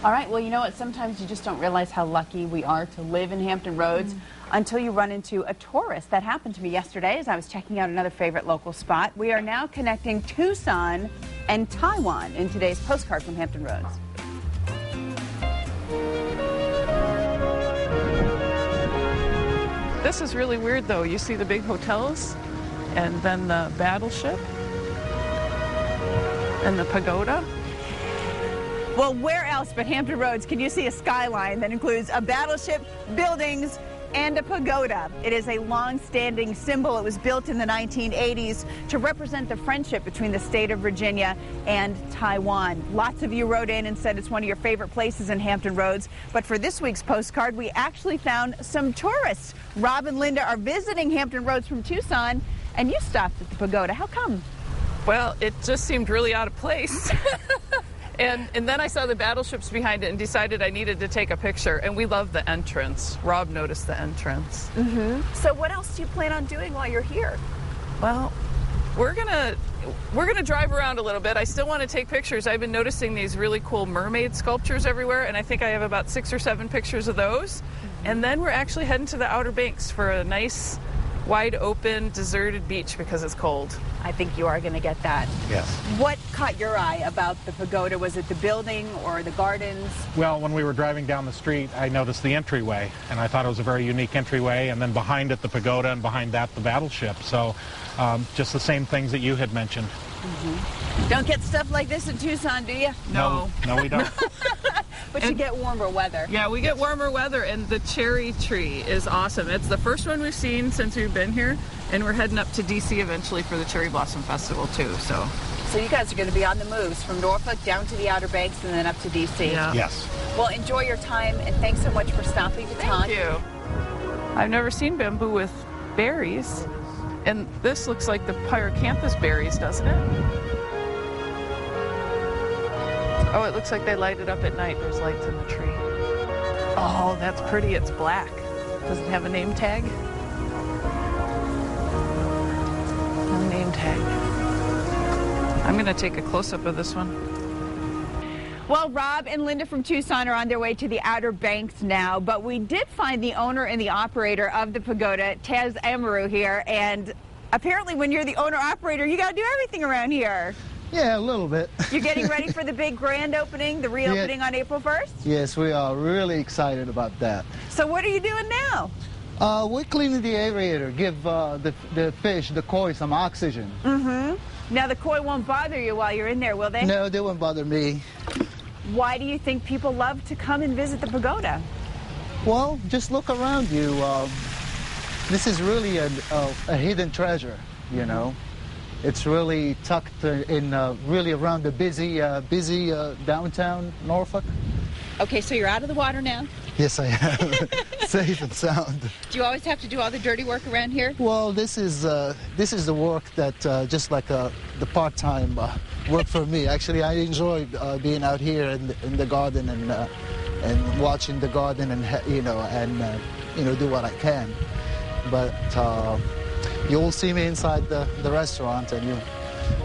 All right, well, you know what? Sometimes you just don't realize how lucky we are to live in Hampton Roads until you run into a tourist. That happened to me yesterday as I was checking out another favorite local spot. We are now connecting Tucson and Taiwan in today's postcard from Hampton Roads. This is really weird, though. You see the big hotels, and then the battleship, and the pagoda. Well, where else but Hampton Roads can you see a skyline that includes a battleship, buildings, and a pagoda? It is a long-standing symbol. It was built in the 1980s to represent the friendship between the state of Virginia and Taiwan. Lots of you wrote in and said it's one of your favorite places in Hampton Roads. But for this week's postcard, we actually found some tourists. Rob and Linda are visiting Hampton Roads from Tucson, and you stopped at the pagoda. How come? Well, it just seemed really out of place. And then I saw the battleships behind it and decided I needed to take a picture. And we love the entrance. Rob noticed the entrance. So what else do you plan on doing while you're here? Well, we're gonna drive around a little bit. I still want to take pictures. I've been noticing these really cool mermaid sculptures everywhere, and I think I have about 6 or 7 pictures of those. And then we're actually heading to the Outer Banks for a nice, wide open, deserted beach because it's cold. I think you are going to get that. Yes. What caught your eye about the pagoda? Was it the building or the gardens? Well, when we were driving down the street, I noticed the entryway, and I thought it was a very unique entryway, and then behind it the pagoda, and behind that the battleship. So just the same things that you had mentioned. Don't get stuff like this in Tucson, do you? No, we don't. But you get warmer weather. Yeah, we get warmer weather, and the cherry tree is awesome. It's the first one we've seen since we've been here, and we're heading up to D.C. eventually for the Cherry Blossom Festival, too. So you guys are going to be on the moves from Norfolk down to the Outer Banks and then up to D.C. Yeah. Yes. Well, enjoy your time, and thanks so much for stopping to talk. Thank you. I've never seen bamboo with berries, and this looks like the pyracanthus berries, doesn't it? Oh, it looks like they light it up at night. There's lights in the tree. Oh, that's pretty. It's black. Does it have a name tag? No name tag. I'm going to take a close-up of this one. Well, Rob and Linda from Tucson are on their way to the Outer Banks now, but we did find the owner and the operator of the pagoda, Taz Amaru, here, and apparently when you're the owner-operator, you got to do everything around here. Yeah, a little bit. You're getting ready for the big grand opening, the reopening on April 1st? Yes, we are really excited about that. So what are you doing now? We're cleaning the aerator, give the fish, the koi, some oxygen. Now the koi won't bother you while you're in there, will they? No, they won't bother me. Why do you think people love to come and visit the pagoda? Well, just look around you. This is really a hidden treasure, you know. It's really tucked in, really around the busy downtown Norfolk. Okay, so you're out of the water now? Yes, I am. Safe and sound. Do you always have to do all the dirty work around here? Well, this is the work that just like the part-time work for me. Actually, I enjoy being out here in the garden and watching the garden and do what I can. But you will see me inside the restaurant, and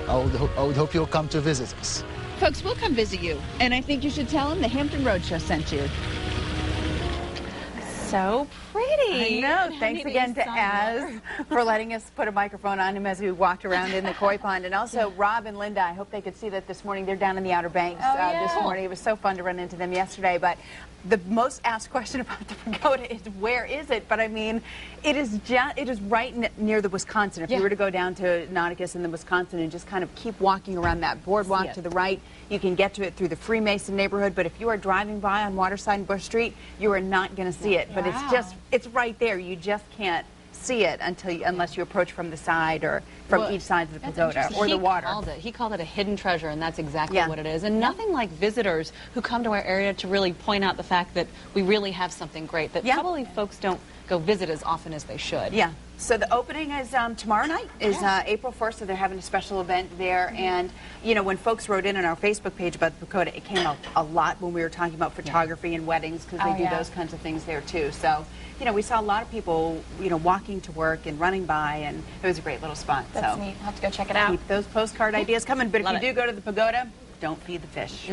I would hope you'll come to visit us. Folks, we'll come visit you, and I think you should tell them the Hampton Road Show sent you. So pretty. I know. Thanks again to Az for letting us put a microphone on him as we walked around in the koi pond. And also Rob and Linda, I hope they could see that this morning. They're down in the Outer Banks this morning. It was so fun to run into them yesterday. But the most asked question about the pagoda is, where is it? But I mean, it is right near the Wisconsin. If you were to go down to Nauticus in the Wisconsin and just kind of keep walking around that boardwalk to the right, you can get to it through the Freemason neighborhood. But if you are driving by on Waterside and Bush Street, you are not going to see it. But it's right there. You just can't see it unless you approach from the side or from each side of the pagoda or the water. He called it a hidden treasure, and that's exactly what it is. And nothing like visitors who come to our area to really point out the fact that we really have something great that probably folks don't go visit as often as they should. Yeah. So the opening is tomorrow night, is April 1st, so they're having a special event there. And, you know, when folks wrote in on our Facebook page about the pagoda, it came out a lot when we were talking about photography and weddings, because they do those kinds of things there, too. So, you know, we saw a lot of people, you know, walking to work and running by, and it was a great little spot. That's neat. I'll have to go check it out. Keep those postcard ideas coming. But if you do go to the pagoda, don't feed the fish.